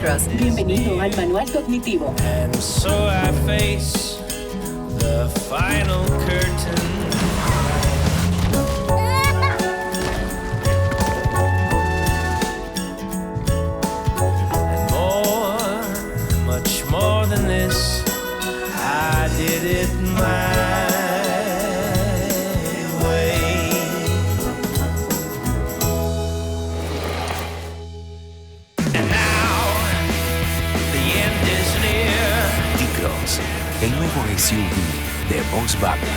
Trust. Bienvenido al Manual Cognitivo. And so I face the final curtain. And more, much more than this, I did it my way. And now the end is near. T-Cross, el nuevo SUV de Volkswagen.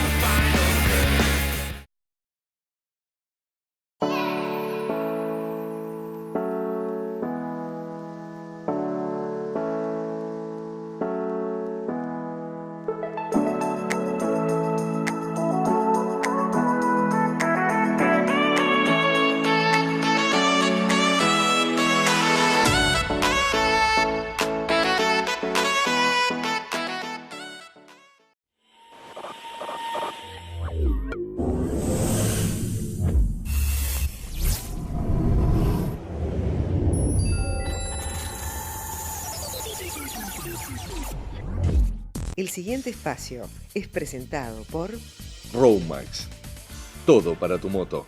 El siguiente espacio es presentado por Roadmax. Todo para tu moto.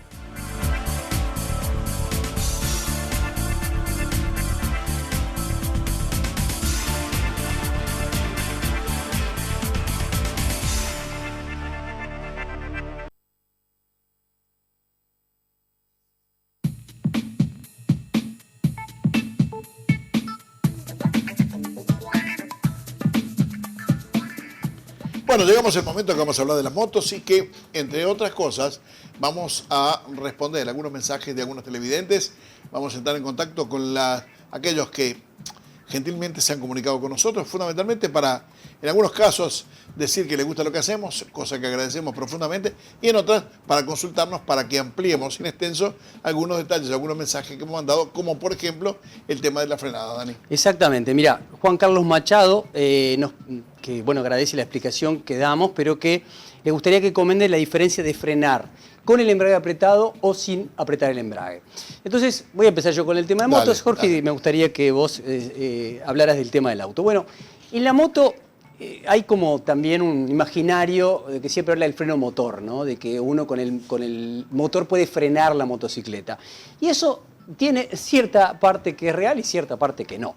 Bueno, llegamos al momento que vamos a hablar de las motos y que, entre otras cosas, vamos a responder algunos mensajes de algunos televidentes. Vamos a entrar en contacto con aquellos que gentilmente se han comunicado con nosotros, fundamentalmente para, en algunos casos, decir que les gusta lo que hacemos, cosa que agradecemos profundamente, y en otras, para consultarnos para que ampliemos en extenso algunos detalles, algunos mensajes que hemos mandado, como por ejemplo el tema de la frenada, Dani. Exactamente. Mira, Juan Carlos Machado, que bueno, agradece la explicación que damos, pero que le gustaría que comente la diferencia de frenar con el embrague apretado o sin apretar el embrague. Entonces, voy a empezar yo con el tema de motos. Jorge, dale. Me gustaría que vos hablaras del tema del auto. Bueno, en la moto hay como también un imaginario de que siempre habla del freno motor, ¿no? De que uno con el motor puede frenar la motocicleta. Y eso tiene cierta parte que es real y cierta parte que no.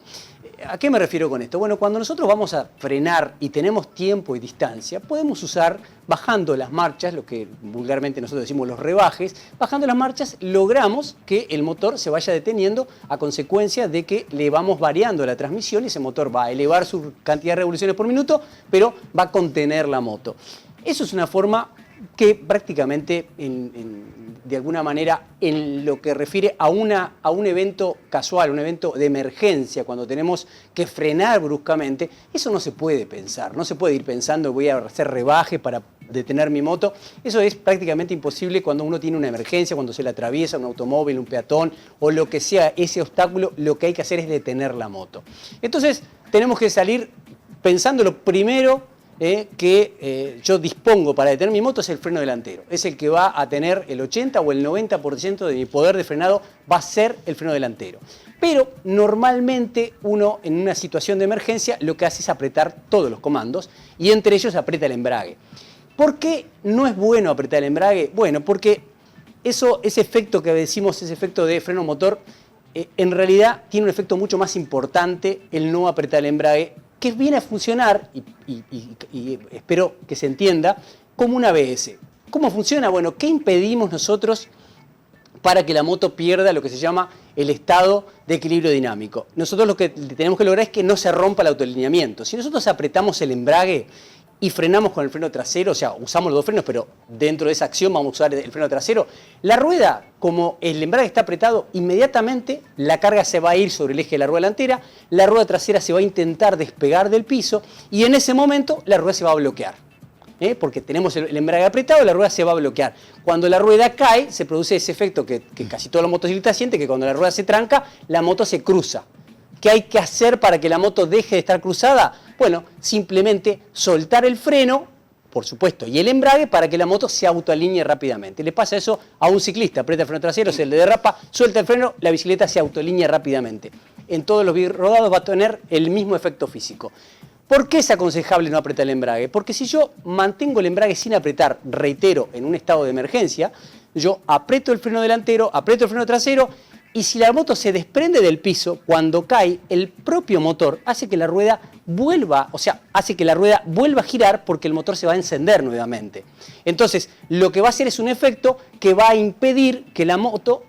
¿A qué me refiero con esto? Bueno, cuando nosotros vamos a frenar y tenemos tiempo y distancia, podemos usar, bajando las marchas, lo que vulgarmente nosotros decimos los rebajes, bajando las marchas logramos que el motor se vaya deteniendo a consecuencia de que le vamos variando la transmisión y ese motor va a elevar su cantidad de revoluciones por minuto, pero va a contener la moto. Eso es una forma que prácticamente, de alguna manera, en lo que refiere a un evento casual, un evento de emergencia, cuando tenemos que frenar bruscamente, eso no se puede pensar. No se puede ir pensando, voy a hacer rebaje para detener mi moto. Eso es prácticamente imposible cuando uno tiene una emergencia, cuando se le atraviesa un automóvil, un peatón o lo que sea ese obstáculo, lo que hay que hacer es detener la moto. Entonces, tenemos que salir pensando lo primero que yo dispongo para detener mi moto es el freno delantero. Es el que va a tener el 80 o el 90% de mi poder de frenado, va a ser el freno delantero. Pero normalmente uno en una situación de emergencia lo que hace es apretar todos los comandos y entre ellos aprieta el embrague. ¿Por qué no es bueno apretar el embrague? Bueno, porque ese efecto que decimos, ese efecto de freno motor, en realidad tiene un efecto mucho más importante el no apretar el embrague, que viene a funcionar, y espero que se entienda, como un ABS. ¿Cómo funciona? Bueno, ¿qué impedimos nosotros para que la moto pierda lo que se llama el estado de equilibrio dinámico? Nosotros lo que tenemos que lograr es que no se rompa el autoalineamiento. Si nosotros apretamos el embrague y frenamos con el freno trasero, o sea, usamos los dos frenos, pero dentro de esa acción vamos a usar el freno trasero, la rueda, como el embrague está apretado, inmediatamente la carga se va a ir sobre el eje de la rueda delantera, la rueda trasera se va a intentar despegar del piso y en ese momento la rueda se va a bloquear. Porque tenemos el embrague apretado, la rueda se va a bloquear. Cuando la rueda cae, se produce ese efecto que casi todos los motociclistas sienten, que cuando la rueda se tranca, la moto se cruza. ¿Qué hay que hacer para que la moto deje de estar cruzada? Bueno, simplemente soltar el freno, por supuesto, y el embrague para que la moto se autoalinee rápidamente. Le pasa eso a un ciclista, aprieta el freno trasero, se le derrapa, suelta el freno, la bicicleta se autoalinea rápidamente. en todos los rodados va a tener el mismo efecto físico. ¿Por qué es aconsejable no apretar el embrague? Porque si yo mantengo el embrague sin apretar, reitero, en un estado de emergencia, yo aprieto el freno delantero, aprieto el freno trasero, y si la moto se desprende del piso, cuando cae, el propio motor hace que la rueda vuelva, o sea, hace que la rueda vuelva a girar porque el motor se va a encender nuevamente. Entonces, lo que va a hacer es un efecto que va a impedir que la moto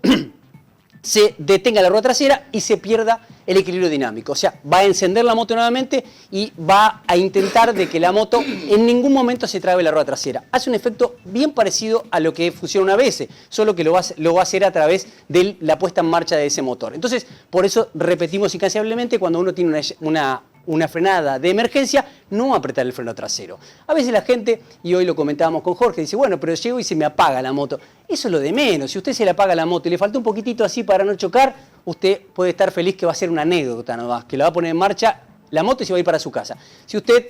se detenga la rueda trasera y se pierda el equilibrio dinámico. O sea, va a encender la moto nuevamente y va a intentar de que la moto en ningún momento se trabe la rueda trasera. Hace un efecto bien parecido a lo que funciona una ABS, solo que lo va a hacer a través de la puesta en marcha de ese motor. Entonces, por eso repetimos incansablemente, cuando uno tiene una frenada de emergencia, no apretar el freno trasero. A veces la gente, y hoy lo comentábamos con Jorge, dice, bueno, pero llego y se me apaga la moto. Eso es lo de menos. Si usted se le apaga la moto y le falta un poquitito así para no chocar, usted puede estar feliz que va a ser una anécdota nomás, que la va a poner en marcha la moto y se va a ir para su casa. Si usted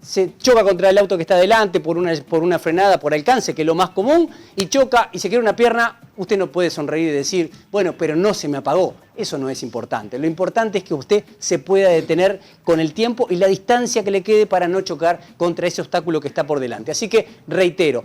se choca contra el auto que está adelante por una frenada, por alcance, que es lo más común, y choca y se quiebra una pierna, usted no puede sonreír y decir, bueno, pero no se me apagó. Eso no es importante. Lo importante es que usted se pueda detener con el tiempo y la distancia que le quede para no chocar contra ese obstáculo que está por delante. Así que, reitero,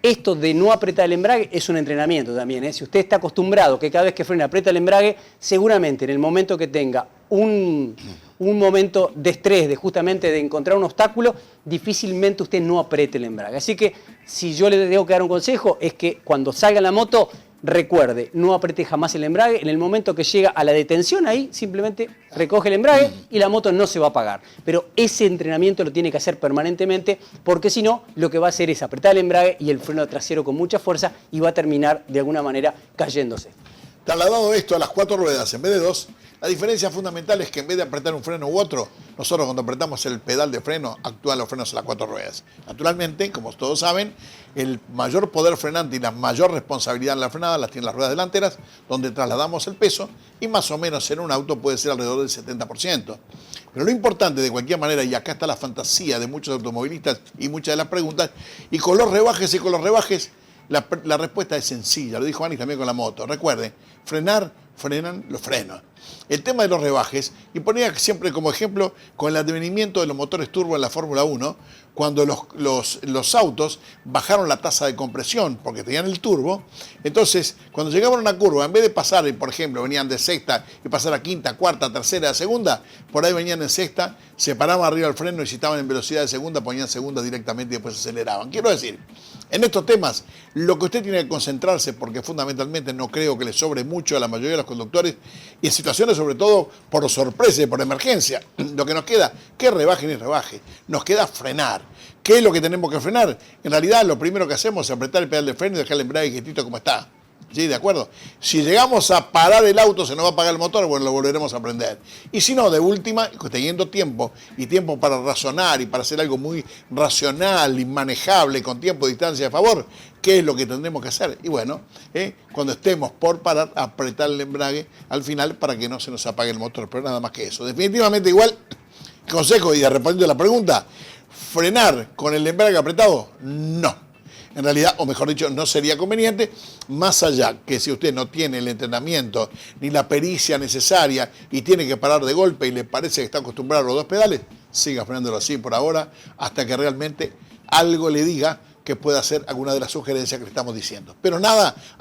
esto de no apretar el embrague es un entrenamiento también, ¿eh? Si usted está acostumbrado que cada vez que frena aprieta el embrague, seguramente en el momento que tenga un momento de estrés, justamente de encontrar un obstáculo, difícilmente usted no apriete el embrague. Así que si yo le tengo que dar un consejo es que cuando salga la moto, recuerde, no apriete jamás el embrague. En el momento que llega a la detención, ahí simplemente recoge el embrague y la moto no se va a apagar. Pero ese entrenamiento lo tiene que hacer permanentemente, porque si no, lo que va a hacer es apretar el embrague y el freno trasero con mucha fuerza y va a terminar de alguna manera cayéndose. Trasladado esto a las 4 ruedas en vez de 2, la diferencia fundamental es que en vez de apretar un freno u otro, nosotros cuando apretamos el pedal de freno, actúan los frenos a las 4 ruedas. Naturalmente, como todos saben, el mayor poder frenante y la mayor responsabilidad en la frenada las tienen las ruedas delanteras, donde trasladamos el peso, y más o menos en un auto puede ser alrededor del 70%. Pero lo importante de cualquier manera, y acá está la fantasía de muchos automovilistas y muchas de las preguntas, y con los rebajes, la respuesta es sencilla, lo dijo Anis también con la moto. Recuerden, frenan los frenos. El tema de los rebajes, y ponía siempre como ejemplo con el advenimiento de los motores turbo en la Fórmula 1, cuando los autos bajaron la tasa de compresión porque tenían el turbo. Entonces, cuando llegaban a una curva, en vez de pasar, por ejemplo, venían de sexta y pasar a quinta, cuarta, tercera, segunda, por ahí venían en sexta, se paraban arriba del freno y si estaban en velocidad de segunda, ponían segunda directamente y después aceleraban. Quiero decir, en estos temas, lo que usted tiene que concentrarse, porque fundamentalmente no creo que le sobre mucho a la mayoría de los conductores, y en situaciones sobre todo por sorpresa y por emergencia, lo que nos queda, que rebaje ni rebaje, nos queda frenar. ¿Qué es lo que tenemos que frenar? En realidad, lo primero que hacemos es apretar el pedal de freno y dejar el embrague quietito como está. ¿Sí? ¿De acuerdo? Si llegamos a parar el auto, se nos va a apagar el motor, bueno, lo volveremos a prender. Y si no, de última, teniendo tiempo, y tiempo para razonar y para hacer algo muy racional y manejable, con tiempo y distancia a favor, ¿qué es lo que tendremos que hacer? Y bueno, cuando estemos por parar, apretar el embrague al final para que no se nos apague el motor, pero nada más que eso. Definitivamente igual, consejo, y respondiendo a la pregunta, ¿frenar con el embrague apretado? No. En realidad, o mejor dicho, no sería conveniente, más allá que si usted no tiene el entrenamiento ni la pericia necesaria y tiene que parar de golpe y le parece que está acostumbrado a los dos pedales, siga frenándolo así por ahora hasta que realmente algo le diga que pueda hacer alguna de las sugerencias que le estamos diciendo. Pero a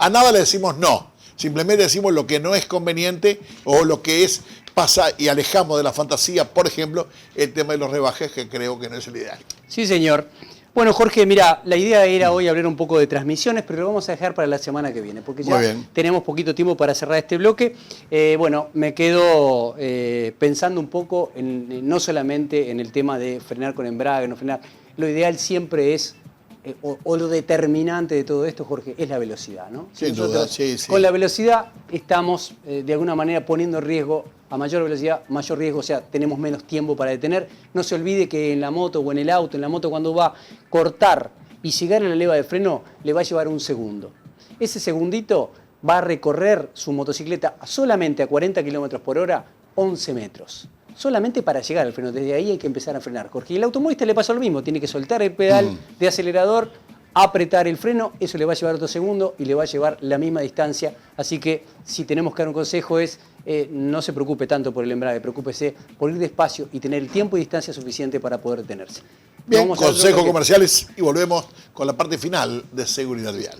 nada le decimos no, simplemente decimos lo que no es conveniente o lo que es pasa y alejamos de la fantasía, por ejemplo, el tema de los rebajes, que creo que no es el ideal. Sí, señor. Bueno, Jorge, mira, la idea era hoy hablar un poco de transmisiones, pero lo vamos a dejar para la semana que viene, porque ya tenemos poquito tiempo para cerrar este bloque. Bueno, me quedo pensando un poco no solamente en el tema de frenar con embrague, no frenar. Lo ideal siempre es, o lo determinante de todo esto, Jorge, es la velocidad, ¿no? Sin duda, sí. Con la velocidad estamos, de alguna manera, poniendo en riesgo. A mayor velocidad, mayor riesgo, o sea, tenemos menos tiempo para detener. No se olvide que en la moto o en el auto, en la moto cuando va a cortar y llegar a la leva de freno, le va a llevar un segundo. Ese segundito va a recorrer su motocicleta solamente a 40 km por hora, 11 metros. Solamente para llegar al freno. Desde ahí hay que empezar a frenar, Jorge. Y al automovilista le pasa lo mismo, tiene que soltar el pedal de acelerador apretar el freno, eso le va a llevar otro segundo y le va a llevar la misma distancia. Así que si tenemos que dar un consejo es, no se preocupe tanto por el embrague, preocúpese por ir despacio y tener el tiempo y distancia suficiente para poder detenerse. Bien, Vamos a otro consejos bloque. comerciales y volvemos con la parte final de Seguridad Vial.